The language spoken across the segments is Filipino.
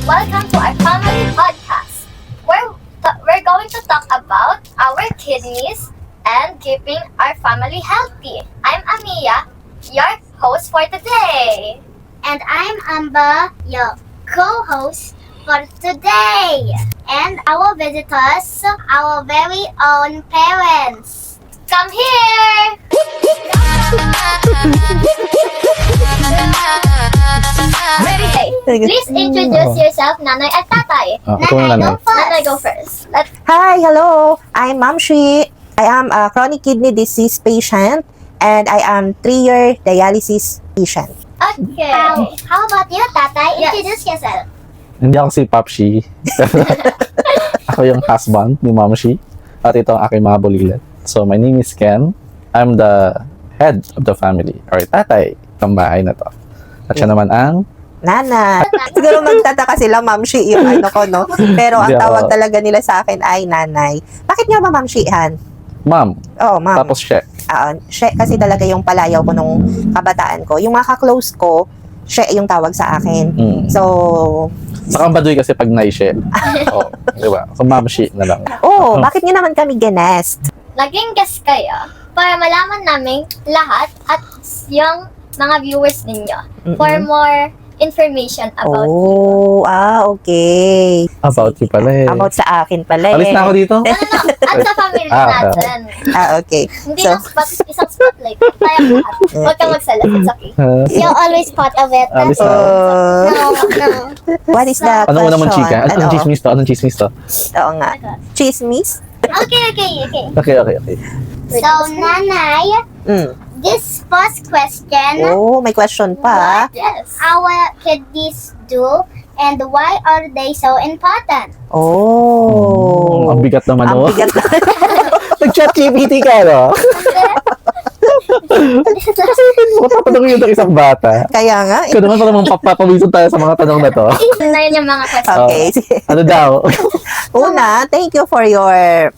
Welcome to our family podcast, where we're going to talk about our kidneys and keeping our family healthy. I'm Amia, your host for today. And I'm Amba, your co-host for today. And our visitors, our very own parents. Come here! Okay, please introduce yourself, Nanay at Tatay. Ito na Nanay, nanay. go first. Nanay, go first. Let's Hi, hello. I'm Ma'am Shi. I am a chronic kidney disease patient and I am 3-year dialysis patient. Okay. How about you, Tatay? Yes. Introduce yourself. Hindi ako si Papshi. Ako yung husband ni Mamshi. At ito ang aking mga bulilat. So, my name is Ken. I'm the head of the family. Or tatay ng bahay na to. At siya naman ang Nana. Siguro magtataka sila, Ma'am Shi, yung ano ko, no? Pero ang Hindi tawag ako. talaga nila sa akin ay nanay. Bakit nga ba Ma'am Shihan? ma'am. Oh, Ma'am. Tapos siya. Siya kasi talaga yung palayaw ko nung kabataan ko. Yung mga ka-close ko, siya yung tawag sa akin. So, Saka baduy kasi pag naishe. Oh, di ba? So, Mamshi na lang. bakit nga naman kami ganest? naging guest kayo para malaman namin lahat at yung mga viewers ninyo for more information about Okay. About you pala eh. About sa akin pala Alis na ako dito? at sa family Ah, natin. Okay. Hindi So, lang isang spotlight. Tayong lahat. Huwag kang magsalat. It's okay. You're always part of it. Alis na ako. No. what is the Anong una mong question? chika? Anong chismis to? Anong chismis to? Oo nga. Chismis? Okay. Okay. So, Nanay, this first question, May question pa. Yes. our kidneys do and why are they so important? Ang bigat naman, Ang oh. bigat na. Nag-chat GPT ka, no? Matatanong yun ng isang bata. Kaya nga. Ikaw naman pala mong papawisan tayo sa mga tanong na to. Na yun yung mga questions. Okay. sige. Ano daw? Una, thank you for your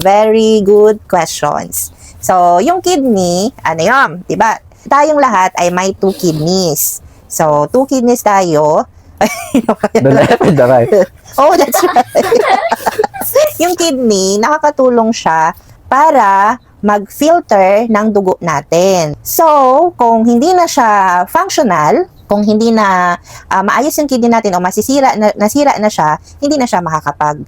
very good questions. So, yung kidney, ano yun? Diba? Tayong lahat ay may 2 kidneys. So, 2 kidneys tayo. The left and the right. Oh, that's right. Yung kidney, nakakatulong siya para mag-filter ng dugo natin. So, kung hindi na siya functional, kung hindi na maayos yung kidney natin o nasira na siya, hindi na siya makakapag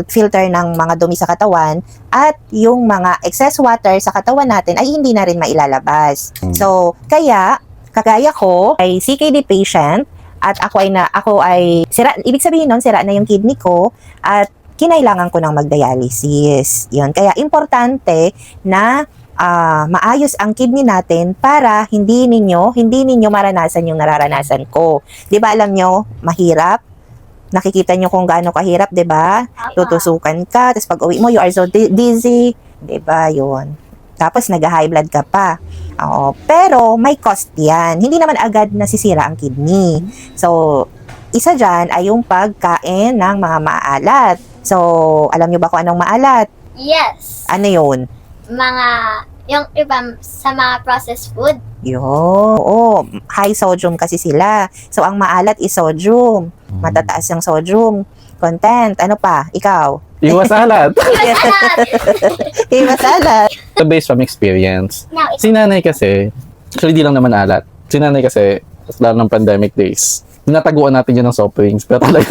filter ng mga dumi sa katawan at yung mga excess water sa katawan natin ay hindi na rin mailalabas. So, kaya kagaya ko ay CKD patient at ako ay sira, ibig sabihin nun, sira na yung kidney ko at kinailangan ko ng mag-dialysis. Yun. Kaya importante na maayos ang kidney natin para hindi ninyo maranasan yung nararanasan ko. 'Di ba alam nyo, mahirap? Nakikita nyo kung gaano kahirap, 'di ba? Tutusukan ka, tapos pag uwi mo, you are so dizzy, 'di ba? Yun. Tapos nag-high blood ka pa. Oo, pero may cost 'yan. Hindi naman agad nasisira ang kidney. So, isa dyan ay yung pagkain ng mga maalat. So, alam nyo ba kung anong maalat? Yes. Ano yun? Yung iba sa mga processed food. Oo, high sodium kasi sila. So, ang maalat is sodium. Matataas yung sodium content. Ano pa? Ikaw? Iwas alat. Masala. So, based from experience, Now, it's si nanay kasi, actually di lang naman alat. Si nanay kasi, lalo ng pandemic days, tinataguan natin yun ng soft drinks. Pero talaga,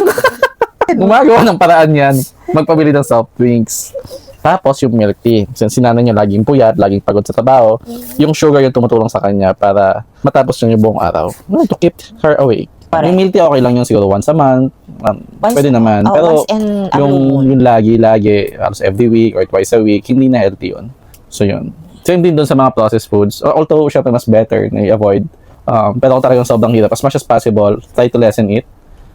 gumagawa ng paraan yan. Magpabili ng soft drinks. Tapos yung milk tea. Since si nanay niya laging puyat, laging pagod sa trabaho, yung sugar yung tumutulong sa kanya para matapos yung buong araw. To keep her awake. Correct. Yung milk tea okay lang yun siguro once a month. Pwede naman. Pero once in a yung, blue moon. yung lagi, halos every week or twice a week, hindi na healthy yun. So yun. Same din dun sa mga processed foods. Although, syempre mas better na i-avoid. Pero kung talagang sobrang hirap, as much as possible, try to lessen it.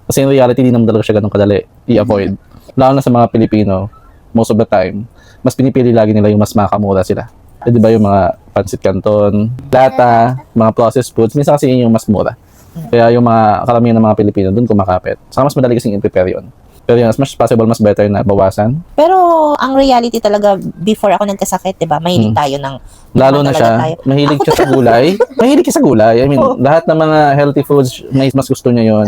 Kasi in reality, hindi naman talaga siya ganun kadali i-avoid. Lalo na sa mga Pilipino, most of the time, mas pinipili lagi nila yung mas makamura sila. Di ba yung mga pancit canton, lata, mga processed foods, minsan kasi yun yung mas mura. Kaya yung mga karamihan ng mga Pilipino doon kumakapit. Saka mas madali kasing i-prepare yun. Pero yun, as much as possible, mas better na bawasan. Pero ang reality talaga, before ako nagkasakit, di ba, mahilig tayo ng... Lalo na talaga siya, tayo. mahilig siya sa gulay. Mahilig siya sa gulay. I mean, lahat ng mga healthy foods, mas gusto niya yun.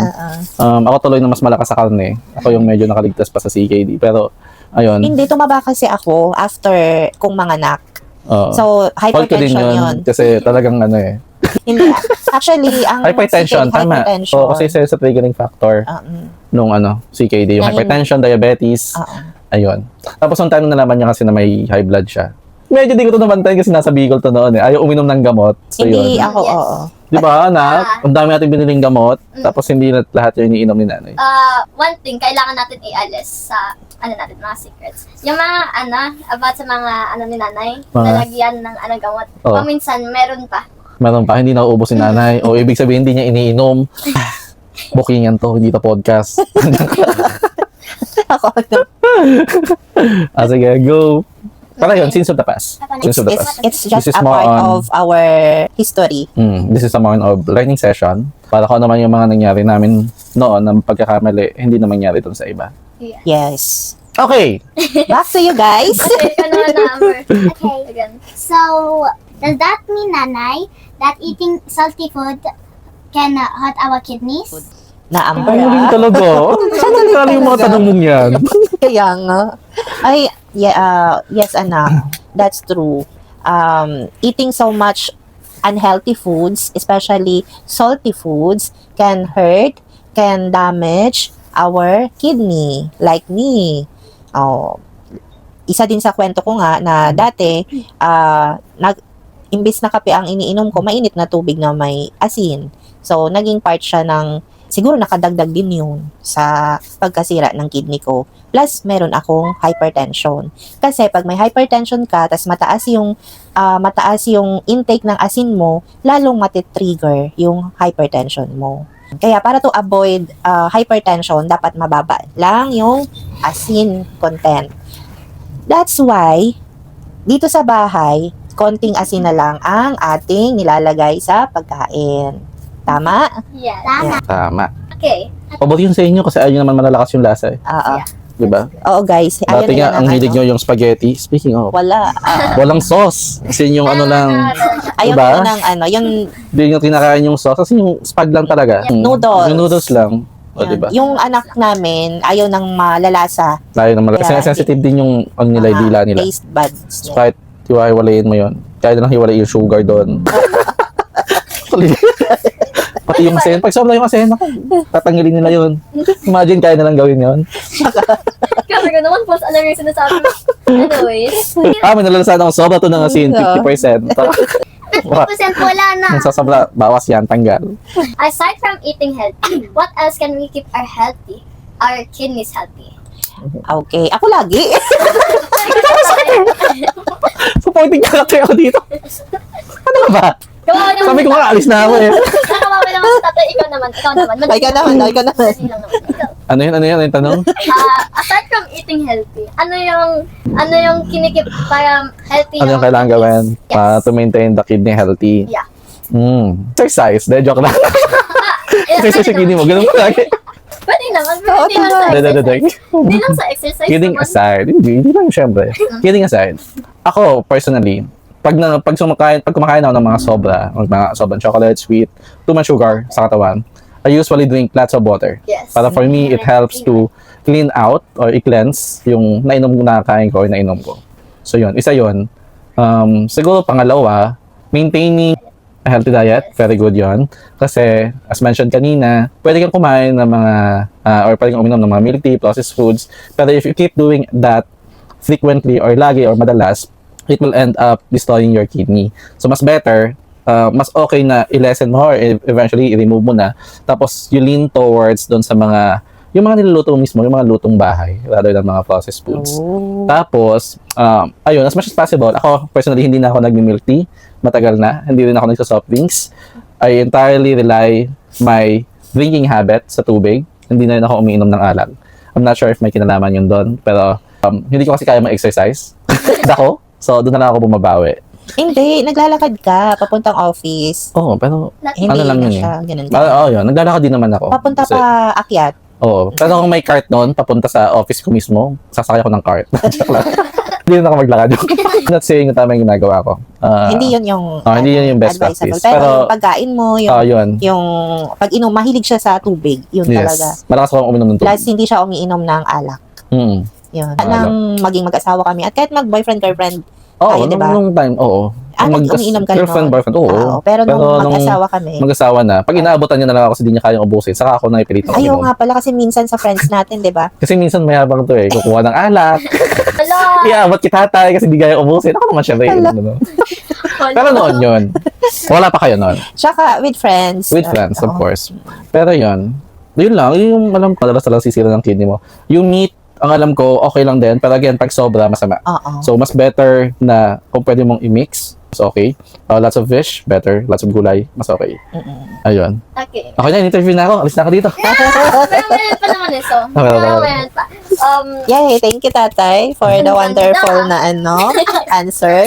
Ako tuloy na mas malakas sa karne. Ako yung medyo nakaligtas pa sa CKD. Pero, ayun. Hindi, tumaba kasi ako after kong manganak. So, Fault ko din hypertension yun. Kasi talagang ano eh. Hindi. Actually, ang Hypertension, tama. hypertension. Oo, kasi isa sa triggering factor nung CKD. Yung hypertension, diabetes. Ayun. Tapos nung time na nalaman niya kasi na may high blood siya. Medyo di ko ito nabantayan kasi nasa Bicol to noon eh. Ayaw uminom ng gamot. So Hindi yun. ako, Yes. oo. Di ba, anak? Ang dami natin biniling gamot. Tapos hindi na lahat yung iniinom ni nanay. One thing, kailangan natin i-alis sa mga secrets. Yung mga, about sa mga, ni nanay, nalagyan ng, gamot. Oo. Paminsan, meron pa. Meron pa, hindi nauubos ni nanay. O ibig sabihin, hindi niya iniinom. Bookingan to, hindi to podcast. Ako, Sige, go. Para yun, sins of the past. Sins of the past. it's This just is a more part on- of our history. This is a more of learning session. Para kung ano naman yung mga nangyari namin noon ng pagkakamali, hindi na mangyari dun sa iba. Yes. Okay. Back to you guys. Okay, ikaw naman na, Amber. Okay. Again. So, does that mean, Nanay, that eating salty food can hurt our kidneys? Na Amber, Ang galing talaga. Saan nangyari yung mga tanong mong yan? Kaya nga. Ay, yes, anak. That's true. Eating so much unhealthy foods, especially salty foods, can hurt, can damage our kidney. Like me. Isa din sa kwento ko nga na dati, imbis na kape ang iniinom ko, mainit na tubig na may asin. So, naging part siya ng, siguro nakadagdag din yun sa pagkasira ng kidney ko. Plus, meron akong hypertension. Kasi pag may hypertension ka, tas mataas yung intake ng asin mo, lalong matitrigger yung hypertension mo. Kaya para to avoid hypertension, dapat mababa lang yung asin content. That's why, dito sa bahay, konting asin na lang ang ating nilalagay sa pagkain. Tama? Yes. Tama. Tama. Okay. Pabuti yun sa inyo kasi ayaw nyo naman malalakas yung lasa eh. Oo. Diba? Oo guys, ayaw Dati nila nga, ang ng hilig nyo yung spaghetti. Speaking of, Wala. walang sauce. Kasi yung ano lang, Ayaw Diba? nila ng yung hindi nyo kinakain yung sauce. Kasi yung spag lang talaga. Noodles. Yung noodles lang. O, yan. diba? Yung anak namin, ayaw ng malalasa. Layo naman. Kasi Kaya, sensitive din yung ano nila, yung dila nila. Taste buds. So, kahit hiwalayin mo yun. Kaya na lang hiwalay yung sugar doon. Pati yung asin. Pag sobra yung asin, tatanggalin nila yun. Imagine, kaya na lang gawin yun. Kasi ko naman, false alarm yung sinasabi mo. Anyways. May nalalasan ako, sobra to ng asin, 50%. 50% wala na. Kung sasobra, bawas yan, tanggal. Aside from eating healthy, what else can we keep our kidneys healthy? Okay. Ako lagi. Supporting character ako dito. Ano ba? Kawawa naman. Sabi ko nga, alis na ako eh. Kawawa naman sa tatay. Ikaw naman. Ikaw naman. Madali lang naman. Ikaw. Ano yung tanong? Aside from eating healthy, ano yung kinikip para healthy Ano yung kailangan gawin Yes. to maintain the kidney healthy? Yeah. Exercise. De, joke lang. Exercise yung kidney mo. Ganun mo lagi. Pwede naman. Pero hindi lang sa exercise. Hindi lang sa exercise. Kidding naman. aside. Hindi lang syempre. Kidding aside. Ako, personally, pag kumakain ako ng mga sobrang chocolate, sweet, too much sugar sa katawan, I usually drink lots of water. Yes. Para for me, it helps to clean out or i-cleanse yung nakakain ko or nainom ko. So yun, isa yun. Siguro pangalawa, maintaining a healthy diet, very good yon. Kasi, as mentioned kanina, pwede kang kumain ng mga, or pwede kang uminom ng mga milk tea, processed foods, pero if you keep doing that frequently or lagi or madalas, it will end up destroying your kidney. So, mas better, mas okay na i-lessen mo or eventually i-remove mo na. Tapos, you lean towards doon sa yung mga niluluto mismo, yung mga lutong bahay, rather than mga processed foods. Tapos, ayun, as much as possible, ako personally, hindi na ako nag-milk tea. Matagal na. Hindi rin ako nagsa-soft drinks. I entirely rely my drinking habit sa tubig. Hindi na rin ako umiinom ng alak. I'm not sure if may kinalaman yun doon. Pero, hindi ko kasi kaya mag-exercise. Ako. So, doon na lang ako bumabawi. Hindi, naglalakad ka, papuntang office. Oo, pero, Hindi ano lang na yun siya, eh. ganun din. Oo, yun. Naglalakad din naman ako. Papunta Kasi- pa akyat. Oo. Pero kung may cart noon, papunta sa office ko mismo, sasakay ako ng cart. Joke lang. Hindi na ako maglakad. Not saying na tama yung ginagawa ko. Hindi yun yung, hindi yun yung best advisable. practice. Pero, Pero, yung pagkain mo, yun. yung pag mahilig siya sa tubig, yun talaga. Yes. Malakas akong uminom ng Plus, tubig. hindi siya umiinom ng alak. Yun. Nang maging mag-asawa kami. At kahit mag-boyfriend, girlfriend, Oo, tayo, diba? nung time, oo. umiinom ka girlfriend, nun. boyfriend, oo. Pero nung nung mag-asawa kami, mag-asawa na, pag inaabotan niya na lang ako kasi di niya kayang ubusin, saka ako na ipilitan ayaw uminom. nga pala kasi minsan sa friends natin, di ba? Kasi minsan mayabang to kukuha ng alak, Hala! iabot kita tatay kasi di kaya ubusin. Ako naman syempre. Pero noon yun. Wala pa kayo noon. Tsaka with friends. With friends, of oo. course. Pero yun lang, yung alam ko, madalas lang sisira ng kidney mo. Yung meat, ang alam ko, okay lang din. Pero again, pag sobra, masama. Oo. So, mas better na kung pwede mong i-mix, mas okay. Lots of fish, better. Lots of gulay, mas okay. Ayun. Okay. Okay na, in-interview na ako. Alis na ako dito. Meron pa naman eh, so. Meron pa. Yay, thank you, tatay, for the Ganda. wonderful na answer.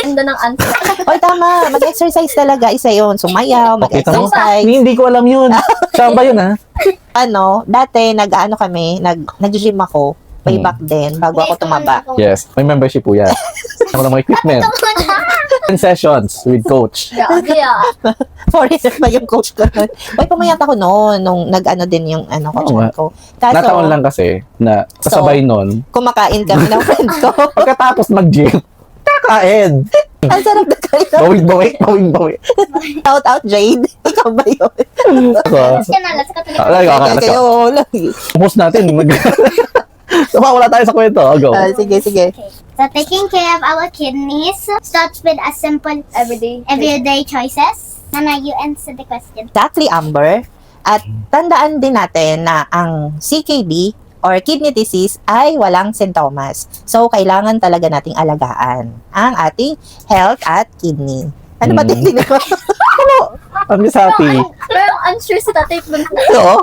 Ganda ng answer. Oy, tama. Mag-exercise talaga. Isa yun. Sumayaw, Pakita mo. mag-exercise. Hindi ko alam yun. Siya ba yun, ha? Dati, nag-gym ako. Way back then, bago ako tumaba. Yes. May membership po yan. Ako ng mga equipment. 10 sessions with coach. Yeah. Foreigner pa yung coach ko nun. Uy, pumayat ako noon, nung nag-ano din yung coach Oo nga. ko. Kaso, Nataon lang kasi na kasabay nun, kumakain kami ng friend ko. pagkatapos mag-gym, kakain. Ang sarap na kayo. Bawing-bawi. Shout out, Jade. Ikaw ba yun? Let's ka na, let's ka tuloy. Let's go. Kayo, lagi. Post natin. Wala tayo sa kwento. I'll go. Sige. So taking care of our kidneys starts with a simple everyday choices. Nana, you answer the question. Exactly, Amber. At tandaan din natin na ang CKD or kidney disease ay walang sintomas. So, kailangan talaga nating alagaan ang ating health at kidney. Ano ba titignan mo? I'm just happy. Pero unsure si tatay punta. Oo.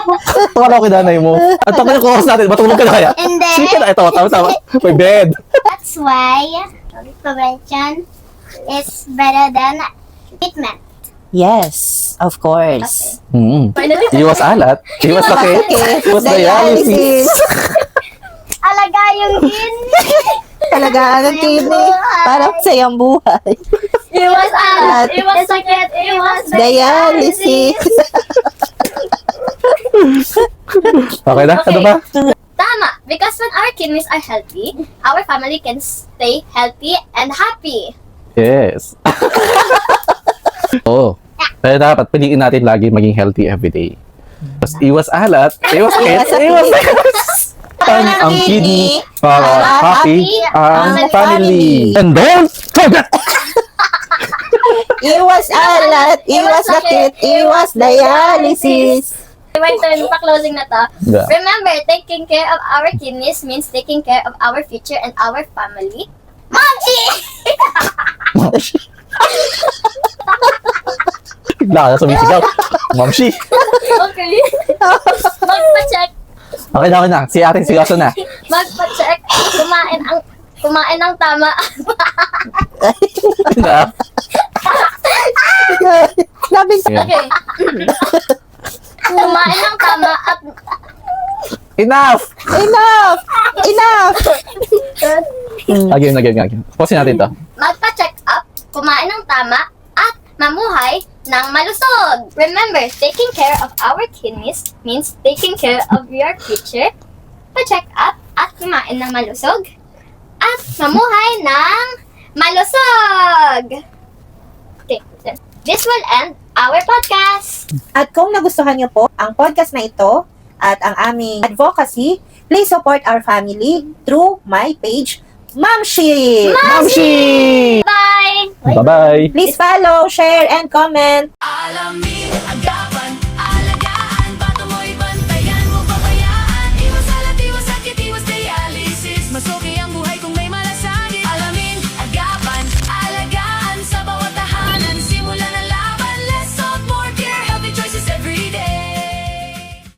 Pakala ko nanay mo. At ako yung kukas natin. Matulog ka na kaya? And Sige then, na. Ito, tama. May bed. that's why prevention is better than treatment. Yes, of course. Finally, Iwas alat. Iwas sakit. Iwas dialysis. Alaga yung kidney. Talagaan ang kidney para sa iyong buhay. iwas alat, iwas sakit, iwas Dialysis. Okay na? Ano ba? Tama, because when our kidneys are healthy, our family can stay healthy and happy. Yes. Oo. Kaya dapat piliin natin lagi maging healthy everyday. Tapos iwas alat, iwas sakit, iwas ang kidney para happy ang family. And don't forget! Iwas alat, iwas sakit, iwas dialysis. My turn, pa-closing na to. Yeah. Remember, taking care of our kidneys means taking care of our future and our family. Momchi! Bigla ka sumisigaw. Mamshi. Okay. Magpa-check. Okay na. Si ating sigaso na. Magpa-check. Kumain ng tama. Labing Okay. Kumain ng tama at Enough! Enough! Again. Pausin natin to. magpa-check up, kumain ng tama, at mamuhay ng malusog. Remember, taking care of our kidneys means taking care of your future. Pa-check up at kumain ng malusog at mamuhay ng malusog. Okay, then this will end our podcast. At kung nagustuhan niyo po ang podcast na ito at ang aming advocacy, please support our family through my page, Mamshi! Mamshi! Bye! Bye-bye! Please follow, share, and comment. Alamin agad